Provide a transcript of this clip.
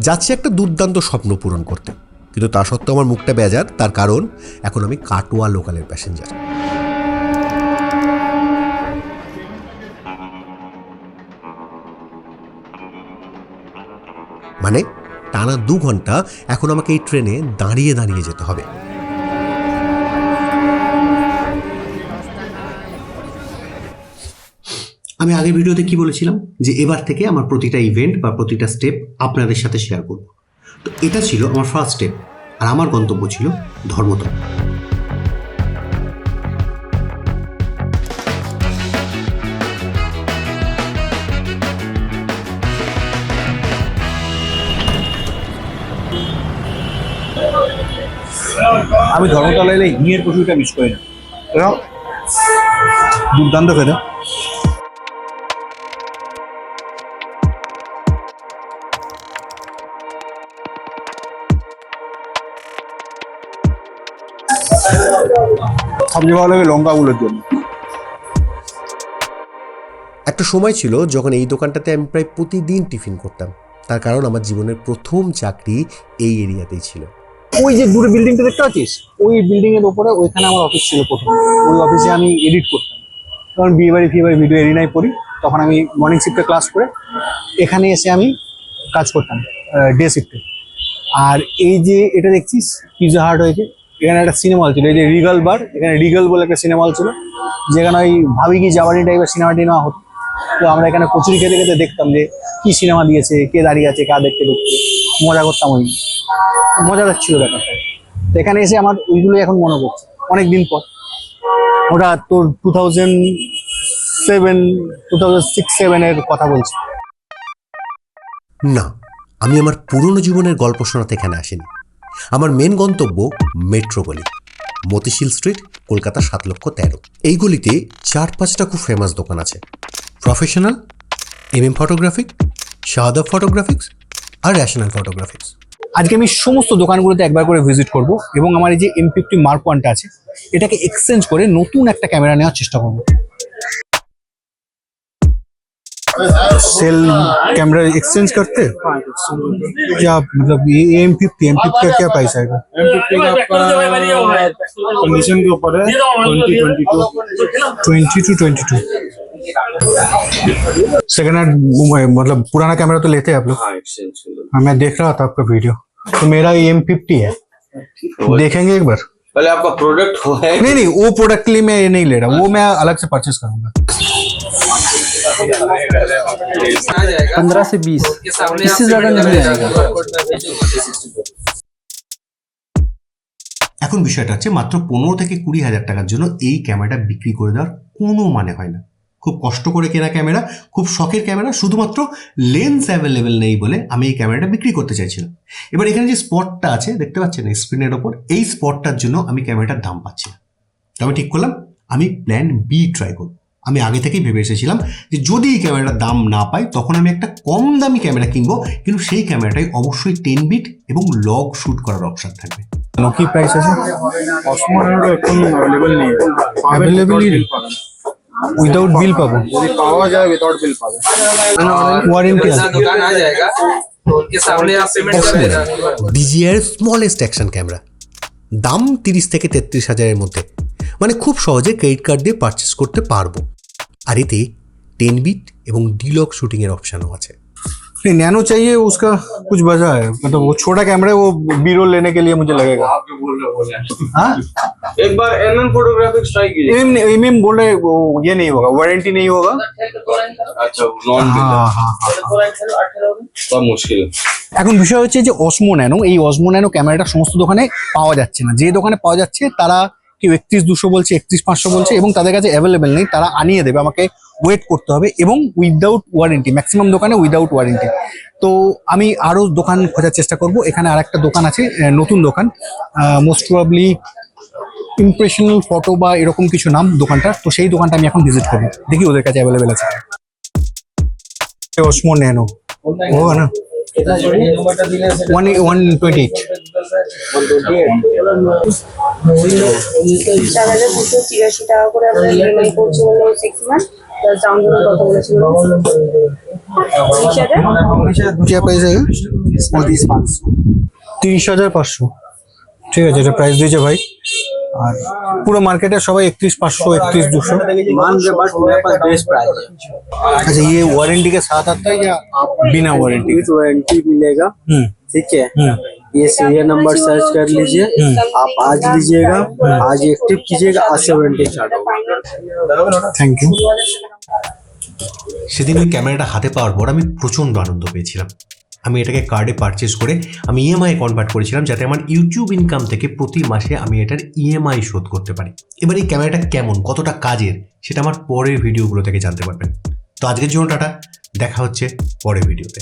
যাচ্ছি একটা দুর্দান্ত স্বপ্ন পূরণ করতে, কিন্তু তা সত্ত্বেও আমার মুখটা বেজার। তার কারণ এখন আমি কাটোয়া লোকালের প্যাসেঞ্জার। মানে টানা 2 ঘন্টা এখন আমাকে এই ট্রেনে দাঁড়িয়ে দাঁড়িয়ে যেতে হবে। আমি আগের ভিডিওতে কি বলেছিলাম যে এবার থেকে আমার প্রতিটা ইভেন্ট বা প্রতিটা স্টেপ আপনাদের সাথে শেয়ার করব। তো এটা ছিল আমার ফার্স্ট স্টেপ, আর আমার গন্তব্য ছিল ধর্মতলা। আমি ধর্মতলা এলে হিঙের কচুরিটা মিস করি না, দুর্দান্ত খেতে। সবচেয়ে ভালো লাগে লঙ্কাগুলোর জন্য। একটা সময় ছিল যখন এই দোকানটাতে আমি প্রায় প্রতিদিন টিফিন করতাম। তার কারণ আমার জীবনের প্রথম চাকরি এই এরিয়াতেই ছিল। ওই যে দূরে বিল্ডিংটা দেখতে পাচ্ছিস, ওই বিল্ডিং এর উপরে ওইখানে আমার অফিস ছিল প্রথম। ওই অফিসে আমি এডিট করতাম, তখন বিয়ে বাড়ি ভিডিও এডিনাই পড়ি, তখন আমি মর্নিং শিফটে ক্লাস করে এখানে এসে আমি কাজ করতাম ডে শিফটে। আর এই যে এটা দেখছিস পিৎজা হাট হয়েছে, এখানে একটা সিনেমা হল ছিল, এই যে রিগাল বার, এখানে রিগাল বলে একটা সিনেমা হল ছিল, যেখানে ওই ভাবি কি জাবানি টাইপের সিনেমাটি নেওয়া হতো। তো আমরা এখানে কচুরি খেতে খেতে দেখতাম যে কি সিনেমা দিয়েছে, কে দাঁড়িয়ে আছে, কার দেখতে ঢুকছে, মজা করতাম। ওই মজাদার ছিল ব্যাপারটা। তো এখানে এসে আমার ওইগুলো এখন মনে পড়ছে অনেক দিন পর। ওটা তোর 2006-7 এর কথা বলছি না, আমি আমার পুরনো জীবনের গল্প শোনাতে এখানে আসিনি। আমার মেন গন্তব্য মেট্রো গলি, মতিশিল স্ট্রিট, কলকাতা 7,13,000। এই গলিতে 4-5টা খুব ফেমাস দোকান আছে। প্রফেশনাল, MM ফটোগ্রাফিক, শাহাদা ফটোগ্রাফিক্স আর র্যাশনাল ফটোগ্রাফিক্স। আজকে আমি সমস্ত দোকানগুলোতে একবার করে ভিজিট করব এবং আমার এই যে M50 Mark 1টা আছে এটাকে এক্সচেঞ্জ করে নতুন একটা ক্যামেরা নেওয়ার চেষ্টা করব। सेल कैमरा एक्सचेंज करते क्या मतलब ये M50 का क्या प्राइस आएगा? M50 का आपका कंडीशन के ऊपर है 20-22 सेकंड हैंड, मतलब पुराना कैमरा तो लेते हैं आप लोग? हाँ, मैं देख रहा था आपका वीडियो, तो मेरा M50 है, देखेंगे एक बार। पहले आपका प्रोडक्ट हो है? नहीं, वो प्रोडक्ट के लिए मैं ये नहीं ले रहा, वो मैं अलग से परचेस करूंगा। 15 से 20, इससे ज्यादा नहीं आएगा। এখন বিষয়টা হচ্ছে মাত্র 15 থেকে 20,000 টাকার জন্য এই ক্যামেরাটা বিক্রি করে দেওয়ার কোনো মানে হয় না। খুব কষ্ট করে কেনা ক্যামেরা, খুব শখের ক্যামেরা, শুধুমাত্র লেন্স অ্যাভেলেবেল নেই বলে আমি এই ক্যামেরাটা বিক্রি করতে চাইছিলাম। এবার এখানে যে স্পটটা আছে দেখতে পাচ্ছেন স্ক্রিনের ওপর, এই স্পটটার জন্য আমি ক্যামেরাটার দাম পাচ্ছি না। তো আমি ঠিক করলাম আমি প্ল্যান বি ট্রাই করব। আমি আগে থেকেই ভেবে এসেছিলাম যে যদি এই ক্যামেরাটার দাম না পাই তখন আমি একটা কম দামি ক্যামেরা কিনবো, কিন্তু সেই ক্যামেরাটাই অবশ্যই 10 বিট এবং লগ শ্যুট করার অপশন থাকবে। কি প্রাইস আছে? Osmo Nano এখন अवेलेबल नहीं है, अवेलेबल উইদাউট বিল পাবো? যদি পাওয়া যায় উইদাউট বিল পাবে। ওয়ারেন্টি আছে? दुकान आ जाएगा तो उनके सामने आप पेमेंट कर देना। DJI স্মলেস্ট অ্যাকশন ক্যামেরা, দাম 30 থেকে 33,000-এর মধ্যে, মানে খুব সহজে ক্রেডিট কার্ড দিয়ে পারচেস করতে পারবো। আর এতে 10 বিট এবং ডিলগ শুটিংয়ের অপশানও আছে। नहीं, नैनो चाहिए, उसका कुछ वजह है, मतलब वो छोटा कैमरा है, वो बी रोल लेने के लिए मुझे लगेगा। आप जो बोल रहे हो हाँ, एक बार MM फोटोग्राफिक्स ट्राई कीजिए। एमएम बोल रहे वो ये नहीं होगा, वारंटी नहीं होगा। अच्छा, नॉन बिल तो मुश्किल है। এখন বিষয় হচ্ছে যে অসমো ন্যানো, এই অসমো ন্যানো ক্যামেরাটা সমস্ত দোকানে পাওয়া যাচ্ছে না। যে দোকানে পাওয়া যাচ্ছে তারা কেউ 31,200 বলছে, 31,500 বলছে, এবং তাদের কাছে অ্যাভেলেবেল নেই। তারা আনিয়ে দেবে, আমাকে ওয়েট করতে হবে, এবং উইদাউট ওয়ারেন্টি, ম্যাক্সিমাম দোকানে উইদাউট ওয়ারেন্টি। তো আমি আরও দোকান খোঁজার চেষ্টা করব। এখানে আর একটা দোকান আছে, নতুন দোকান, মোস্ট প্রবাবলি ইমপ্রেশনাল ফটো বা এরকম কিছু নাম দোকানটা। তো সেই দোকানটা আমি এখন ভিজিট করবো, দেখি ওদের কাছে অ্যাভেলেবেল আছে। অসমো ন্যানো होगा ना 128। 4,283 টাকা করে আমরা ইএমআই করছি হলো 6 মাস, डाउन पेमेंट কত বলেছিল 30,000 क्या प्राइस है 30,500 ঠিক আছে, এটা প্রাইস দিয়েছে ভাই। আর পুরো মার্কেটে সবাই 31,500 31,200 मान के बट मेरे पास बेस्ट प्राइस है। अच्छा, ये वारंटी के साथ आता है या बिना वारंटी? विथ वारंटी मिलेगा, ठीक है। ये सीरियल नंबर सर्च कर लीजिए, आप आज लीजिएगा, आज एक्टिव कीजिएगा, आज से वारंटी स्टार्ट होगा। Thank you. সেদিন ওই ক্যামেরাটা হাতে পাওয়ার পর আমি প্রচণ্ড আনন্দ পেয়েছিলাম। আমি এটাকে কার্ডে পারচেস করে আমি ইএমআই কনভার্ট করেছিলাম, যাতে আমার ইউটিউব ইনকাম থেকে প্রতি মাসে আমি এটার ইএমআই শোধ করতে পারি। এবার এই ক্যামেরাটা কেমন, কতটা কাজের, সেটা আমার পরের ভিডিওগুলো থেকে জানতে পারবেন। তো আজকের জন্য টাটা, দেখা হচ্ছে পরের ভিডিওতে।